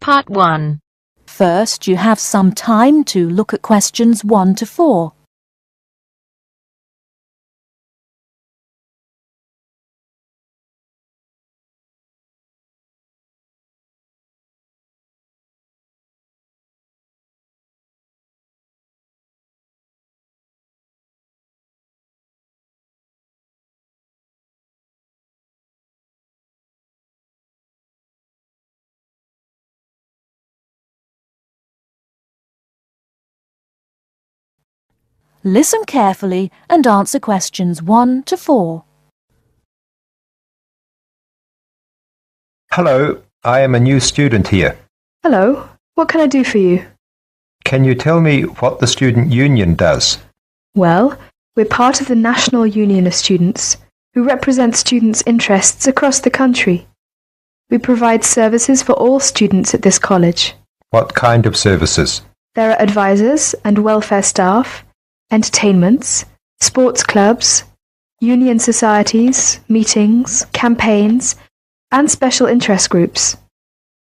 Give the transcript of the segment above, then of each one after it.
Part 1. First, you have some time to look at questions 1 to 4. Listen carefully and answer questions 1 to 4. Hello, I am a new student here. Hello, what can I do for you? Can you tell me what the student union does? Well, we're part of the National Union of Students, who represent students' interests across the country. We provide services for all students at this college. What kind of services? There are advisors and welfare staff, entertainments, sports clubs, union societies, meetings, campaigns, and special interest groups.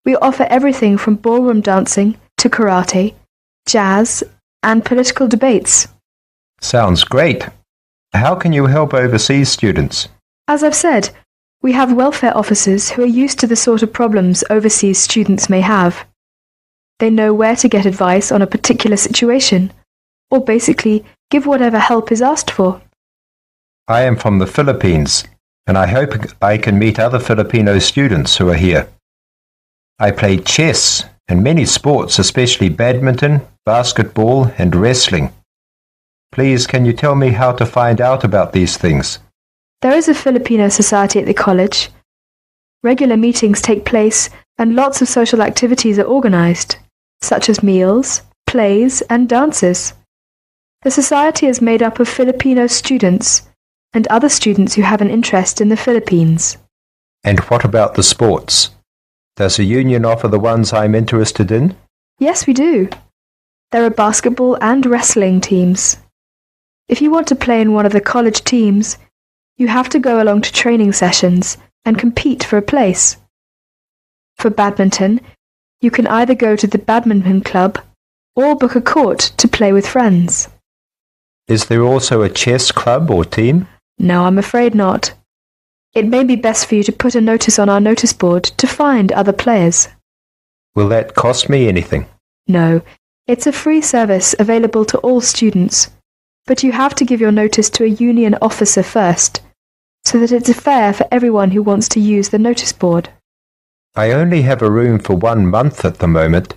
We offer everything from ballroom dancing to karate, jazz, and political debates. Sounds great. How can you help overseas students? As I've said, we have welfare officers who are used to the sort of problems overseas students may have. They know where to get advice on a particular situation, or basically give whatever help is asked for. I am from the Philippines, and I hope I can meet other Filipino students who are here. I play chess and many sports, especially badminton, basketball, and wrestling. Please, can you tell me how to find out about these things? There is a Filipino society at the college. Regular meetings take place and lots of social activities are organized, such as meals, plays, and dances. The society is made up of Filipino students and other students who have an interest in the Philippines. And what about the sports? Does the union offer the ones I'm interested in? Yes, we do. There are basketball and wrestling teams. If you want to play in one of the college teams, you have to go along to training sessions and compete for a place. For badminton, you can either go to the badminton club or book a court to play with friends. Is there also a chess club or team? No, I'm afraid not. It may be best for you to put a notice on our notice board to find other players. Will that cost me anything? No, it's a free service available to all students, but you have to give your notice to a union officer first, so that it's fair for everyone who wants to use the notice board. I only have a room for 1 month at the moment.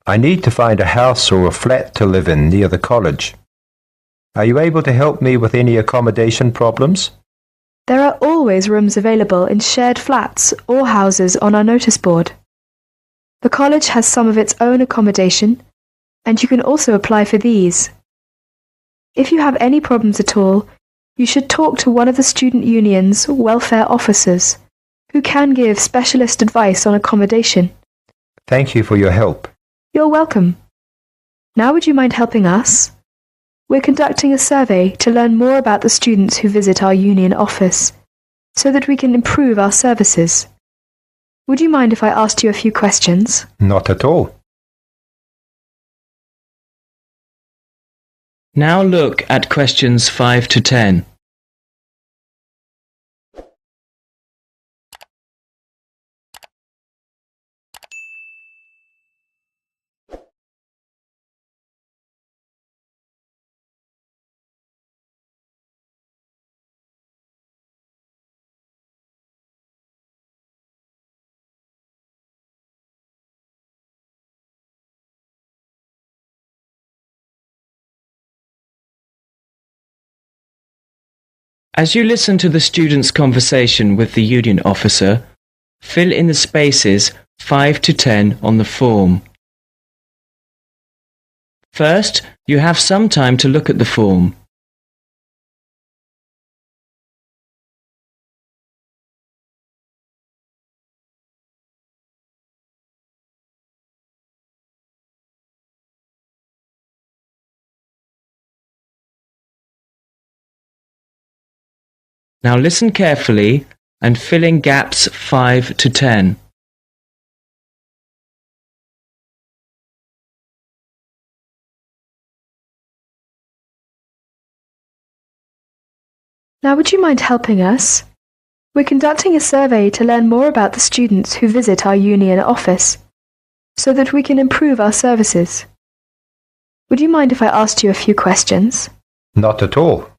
I need to find a house or a flat to live in near the college. Are you able to help me with any accommodation problems? There are always rooms available in shared flats or houses on our notice board. The college has some of its own accommodation, and you can also apply for these. If you have any problems at all, you should talk to one of the student union's welfare officers, who can give specialist advice on accommodation. Thank you for your help. You're welcome. Now would you mind helping us? We're conducting a survey to learn more about the students who visit our union office, so that we can improve our services. Would you mind if I asked you a few questions? Not at all. Now look at questions 5 to 10. As you listen to the student's conversation with the union officer, fill in the spaces 5 to 10 on the form. First, you have some time to look at the form. Now listen carefully and fill in gaps 5 to 10. Now, would you mind helping us? We're conducting a survey to learn more about the students who visit our union office, so that we can improve our services. Would you mind if I asked you a few questions? Not at all.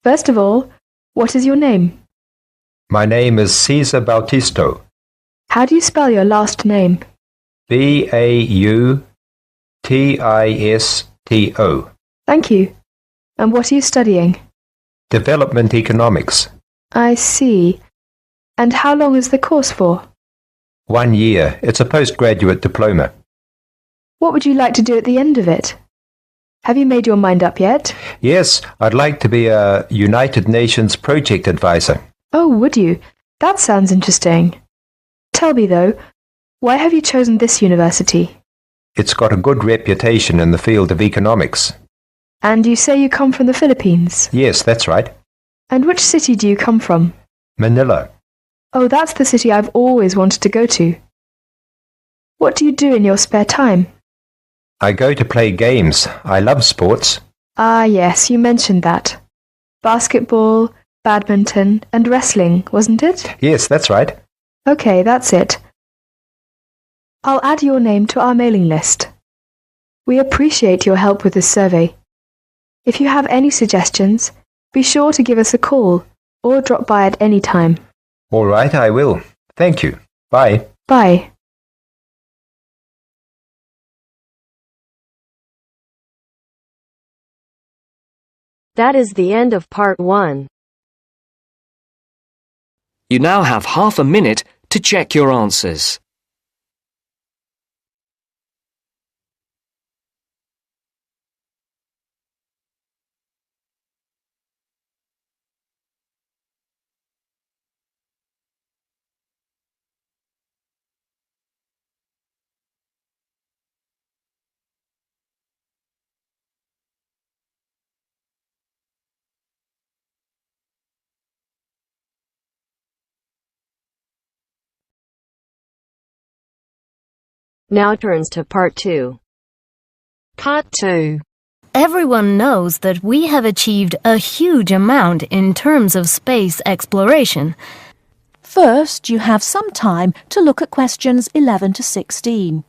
First of all, what is your name? My name is Caesar Bautisto. How do you spell your last name? Bautisto. Thank you. And what are you studying? Development Economics. I see. And how long is the course for? 1 year. It's a postgraduate diploma. What would you like to do at the end of it? Have you made your mind up yet? Yes, I'd like to be a United Nations project advisor. Oh, would you? That sounds interesting. Tell me though, why have you chosen this university? It's got a good reputation in the field of economics. And you say you come from the Philippines? Yes, that's right. And which city do you come from? Manila. Oh, that's the city I've always wanted to go to. What do you do in your spare time? I go to play games. I love sports. Ah, yes, you mentioned that. Basketball, badminton, and wrestling, wasn't it? Yes, that's right. Okay, that's it. I'll add your name to our mailing list. We appreciate your help with this survey. If you have any suggestions, be sure to give us a call or drop by at any time. All right, I will. Thank you. Bye. Bye. That is the end of part 1. You now have half a minute to check your answers. Now turns to part 2. Part 2. Everyone knows that we have achieved a huge amount in terms of space exploration. First, you have some time to look at questions 11 to 16.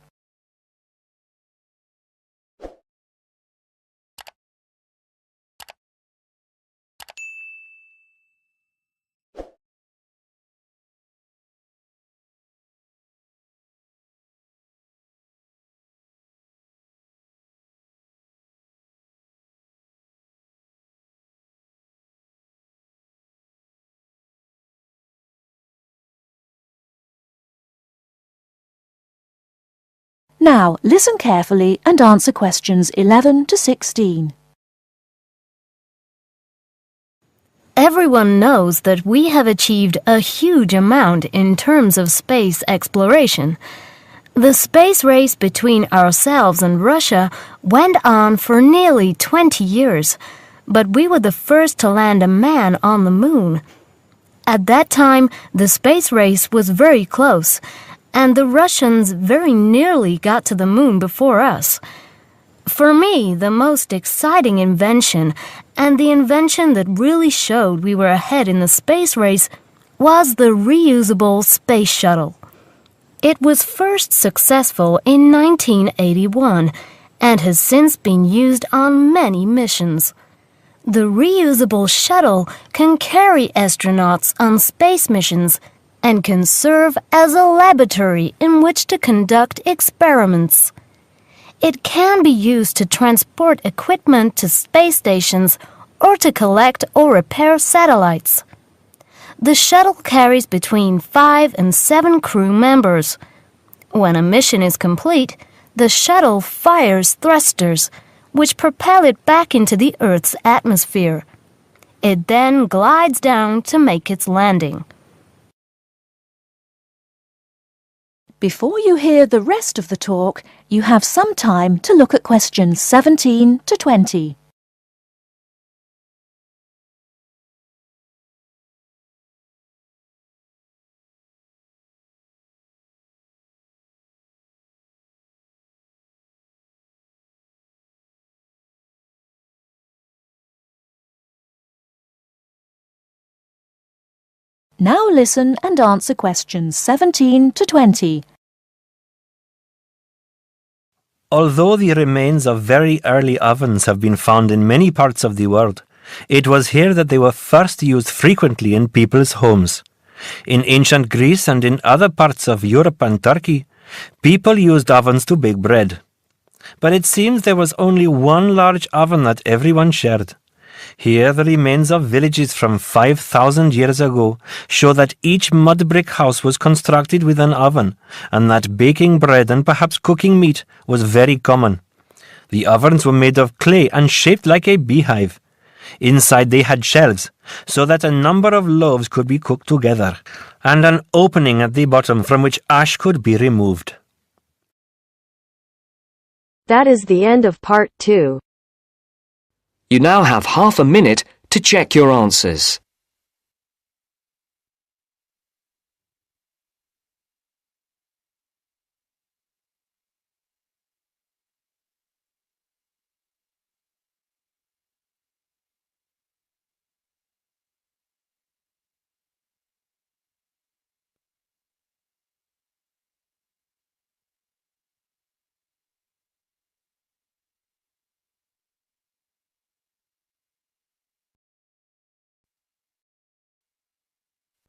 Now, listen carefully and answer questions 11 to 16. Everyone knows that we have achieved a huge amount in terms of space exploration. The space race between ourselves and Russia went on for nearly 20 years, but we were the first to land a man on the moon. At that time, the space race was very close, and the Russians very nearly got to the moon before us. For me, the most exciting invention, and the invention that really showed we were ahead in the space race, was the reusable space shuttle. It was first successful in 1981 and has since been used on many missions. The reusable shuttle can carry astronauts on space missions and can serve as a laboratory in which to conduct experiments. It can be used to transport equipment to space stations or to collect or repair satellites. The shuttle carries between 5 and 7 crew members. When a mission is complete, the shuttle fires thrusters, which propel it back into the Earth's atmosphere. It then glides down to make its landing. Before you hear the rest of the talk, you have some time to look at questions 17 to 20. Now listen and answer questions 17 to 20. Although the remains of very early ovens have been found in many parts of the world, it was here that they were first used frequently in people's homes. In ancient Greece and in other parts of Europe and Turkey, people used ovens to bake bread. But it seems there was only one large oven that everyone shared. Here, the remains of villages from 5,000 years ago show that each mud brick house was constructed with an oven, and that baking bread and perhaps cooking meat was very common. The ovens were made of clay and shaped like a beehive. Inside they had shelves, so that a number of loaves could be cooked together, and an opening at the bottom from which ash could be removed. That is the end of part 2. You now have half a minute to check your answers.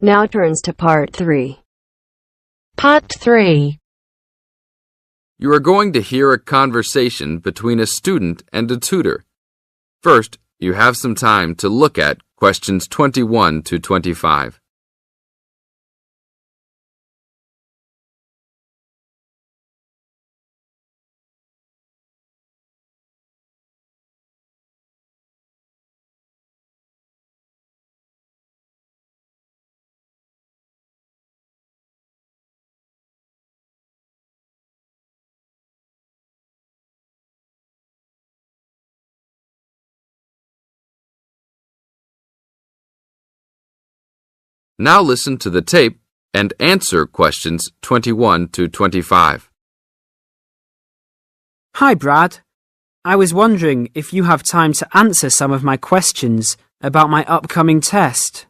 Now turns to part 3. Part 3. You are going to hear a conversation between a student and a tutor. First, you have some time to look at questions 21 to 25. Now listen to the tape and answer questions 21 to 25. Hi, Brad. I was wondering if you have time to answer some of my questions about my upcoming test.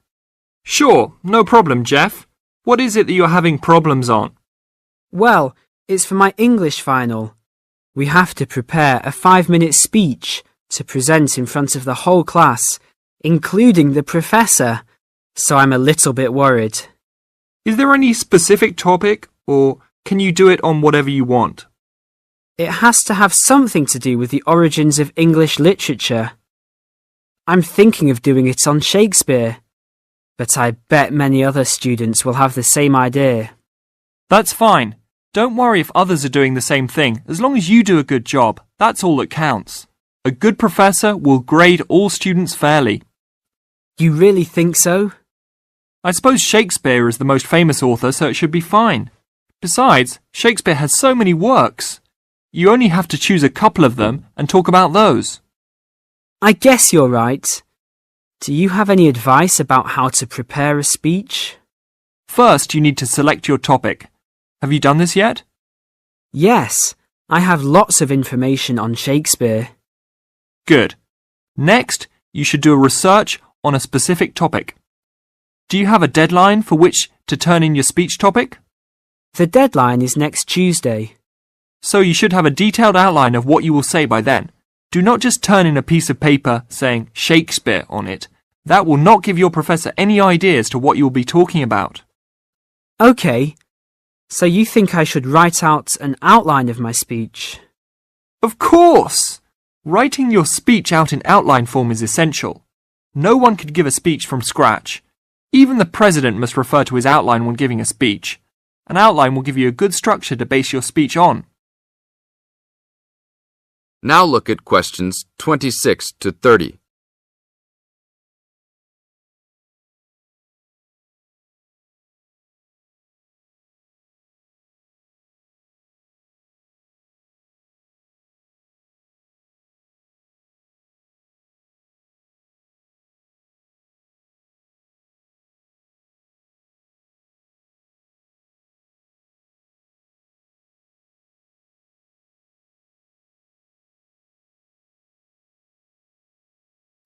Sure, no problem, Jeff. What is it that you're having problems on? Well, it's for my English final. We have to prepare a 5-minute speech to present in front of the whole class, including the professor. So I'm a little bit worried. Is there any specific topic, or can you do it on whatever you want? It has to have something to do with the origins of English literature. I'm thinking of doing it on Shakespeare, but I bet many other students will have the same idea. That's fine. Don't worry if others are doing the same thing. As long as you do a good job, that's all that counts. A good professor will grade all students fairly. You really think so? I suppose Shakespeare is the most famous author, so it should be fine. Besides, Shakespeare has so many works. You only have to choose a couple of them and talk about those. I guess you're right. Do you have any advice about how to prepare a speech? First, you need to select your topic. Have you done this yet? Yes, I have lots of information on Shakespeare. Good. Next, you should do a research on a specific topic. Do you have a deadline for which to turn in your speech topic? The deadline is next Tuesday. So you should have a detailed outline of what you will say by then. Do not just turn in a piece of paper saying Shakespeare on it. That will not give your professor any idea as to what you will be talking about. Okay, so you think I should write out an outline of my speech? Of course! Writing your speech out in outline form is essential. No one could give a speech from scratch. Even the president must refer to his outline when giving a speech. An outline will give you a good structure to base your speech on. Now look at questions 26 to 30.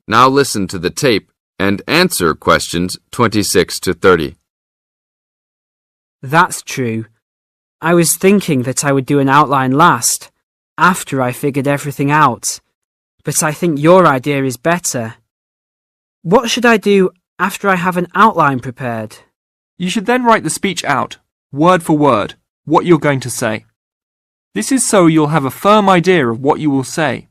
Now listen to the tape and answer questions 26 to 30. That's true. I was thinking that I would do an outline last, after I figured everything out. But I think your idea is better. What should I do after I have an outline prepared? You should then write the speech out, word for word, what you're going to say. This is so you'll have a firm idea of what you will say.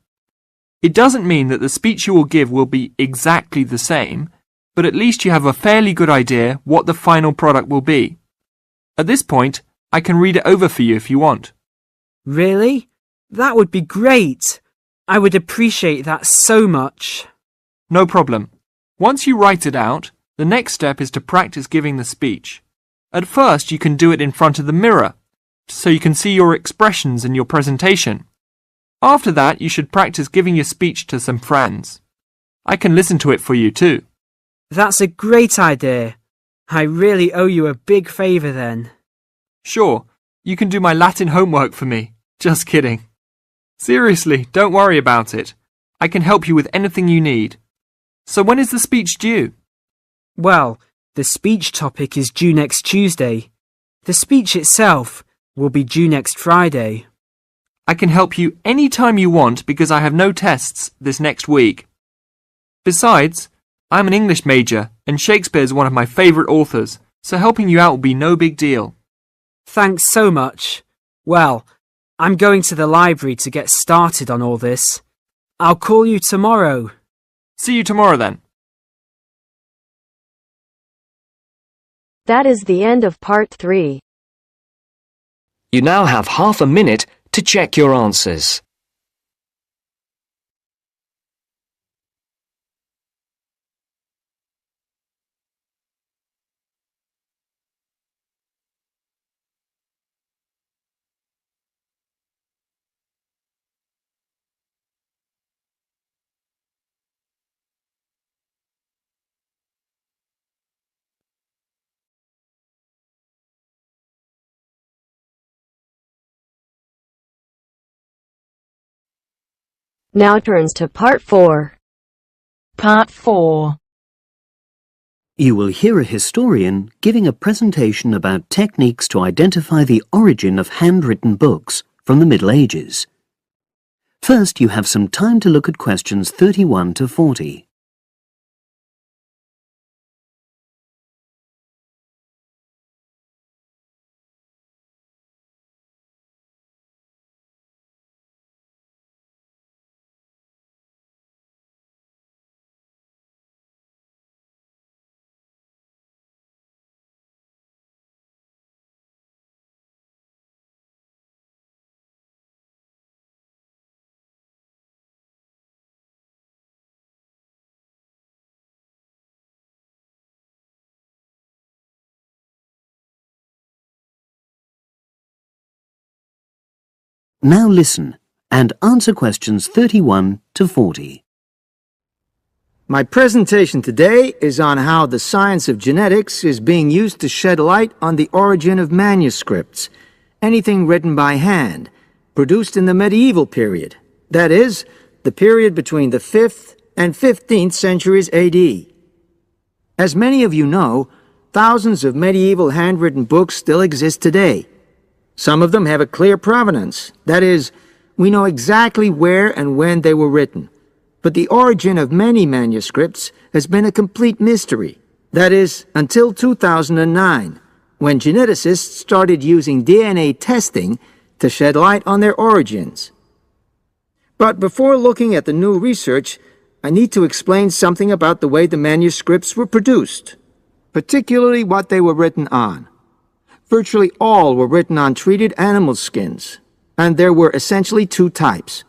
It doesn't mean that the speech you will give will be exactly the same, but at least you have a fairly good idea what the final product will be. At this point, I can read it over for you if you want. Really? That would be great. I would appreciate that so much. No problem. Once you write it out, the next step is to practice giving the speech. At first, you can do it in front of the mirror, so you can see your expressions in your presentation. After that, you should practice giving your speech to some friends. I can listen to it for you too. That's a great idea. I really owe you a big favour then. Sure, you can do my Latin homework for me. Just kidding. Seriously, don't worry about it. I can help you with anything you need. So when is the speech due? Well, the speech topic is due next Tuesday. The speech itself will be due next Friday. I can help you any time you want because I have no tests this next week. Besides, I'm an English major and Shakespeare's one of my favourite authors, so helping you out will be no big deal. Thanks so much. Well, I'm going to the library to get started on all this. I'll call you tomorrow. See you tomorrow then. That is the end of part 3. You now have half a minute to check your answers. Now turns to part 4. Part 4. You will hear a historian giving a presentation about techniques to identify the origin of handwritten books from the Middle Ages. First, you have some time to look at questions 31 to 40. Now listen and answer questions 31 to 40. My presentation today is on how the science of genetics is being used to shed light on the origin of manuscripts, anything written by hand, produced in the medieval period, that is, the period between the 5th and 15th centuries AD. As many of you know, thousands of medieval handwritten books still exist today. Some of them have a clear provenance, that is, we know exactly where and when they were written. But the origin of many manuscripts has been a complete mystery, that is, until 2009, when geneticists started using DNA testing to shed light on their origins. But before looking at the new research, I need to explain something about the way the manuscripts were produced, particularly what they were written on. Virtually all were written on treated animal skins, and there were essentially two types.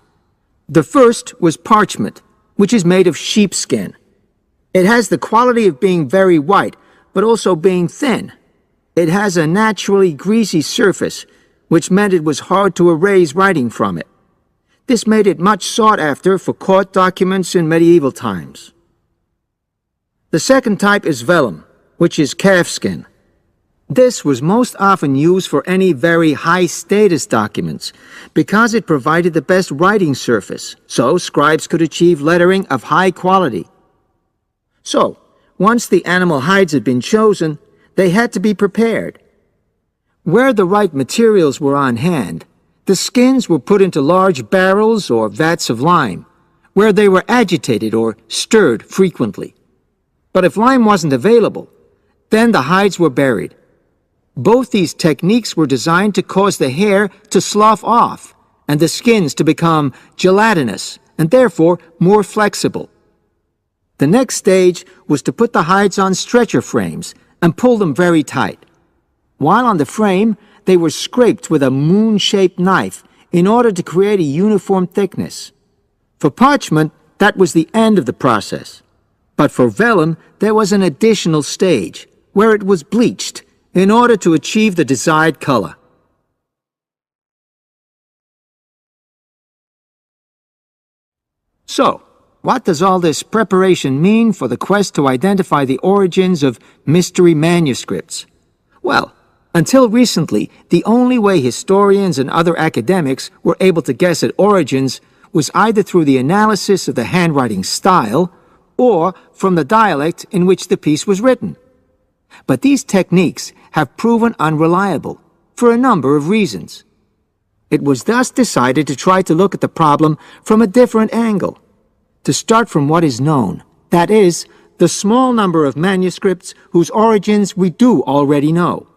The first was parchment, which is made of sheepskin. It has the quality of being very white, but also being thin. It has a naturally greasy surface, which meant it was hard to erase writing from it. This made it much sought after for court documents in medieval times. The second type is vellum, which is calfskin. This was most often used for any very high-status documents because it provided the best writing surface, so scribes could achieve lettering of high quality. So, once the animal hides had been chosen, they had to be prepared. Where the right materials were on hand, the skins were put into large barrels or vats of lime, where they were agitated or stirred frequently. But if lime wasn't available, then the hides were buried. Both these techniques were designed to cause the hair to slough off and the skins to become gelatinous and therefore more flexible. The next stage was to put the hides on stretcher frames and pull them very tight. While on the frame, they were scraped with a moon-shaped knife in order to create a uniform thickness. For parchment, that was the end of the process. But for vellum, there was an additional stage, where it was bleached in order to achieve the desired color. So, what does all this preparation mean for the quest to identify the origins of mystery manuscripts? Well, until recently, the only way historians and other academics were able to guess at origins was either through the analysis of the handwriting style or from the dialect in which the piece was written. But these techniques have proven unreliable for a number of reasons. It was thus decided to try to look at the problem from a different angle, to start from what is known, that is, the small number of manuscripts whose origins we do already know.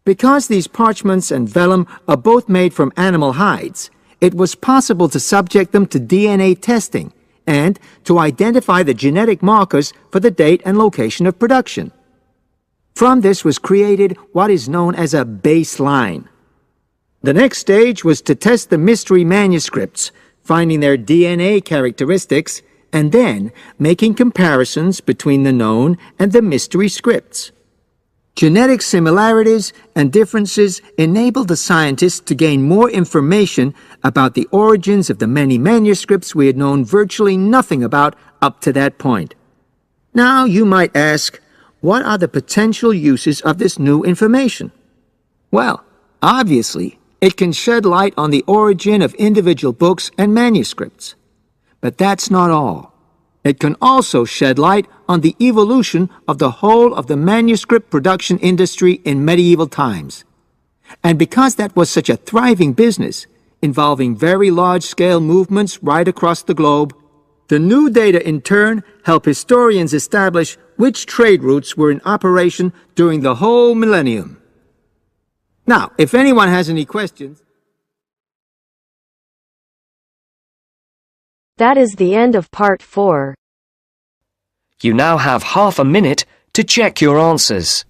Because these parchments and vellum are both made from animal hides, it was possible to subject them to DNA testing and to identify the genetic markers for the date and location of production. From this was created what is known as a baseline. The next stage was to test the mystery manuscripts, finding their DNA characteristics, and then making comparisons between the known and the mystery scripts. Genetic similarities and differences enabled the scientists to gain more information about the origins of the many manuscripts we had known virtually nothing about up to that point. Now you might ask, what are the potential uses of this new information? Well, obviously, it can shed light on the origin of individual books and manuscripts. But that's not all. It can also shed light on the evolution of the whole of the manuscript production industry in medieval times. And because that was such a thriving business, involving very large-scale movements right across the globe, the new data in turn help historians establish which trade routes were in operation during the whole millennium. Now, if anyone has any questions... That is the end of part 4. You now have half a minute to check your answers.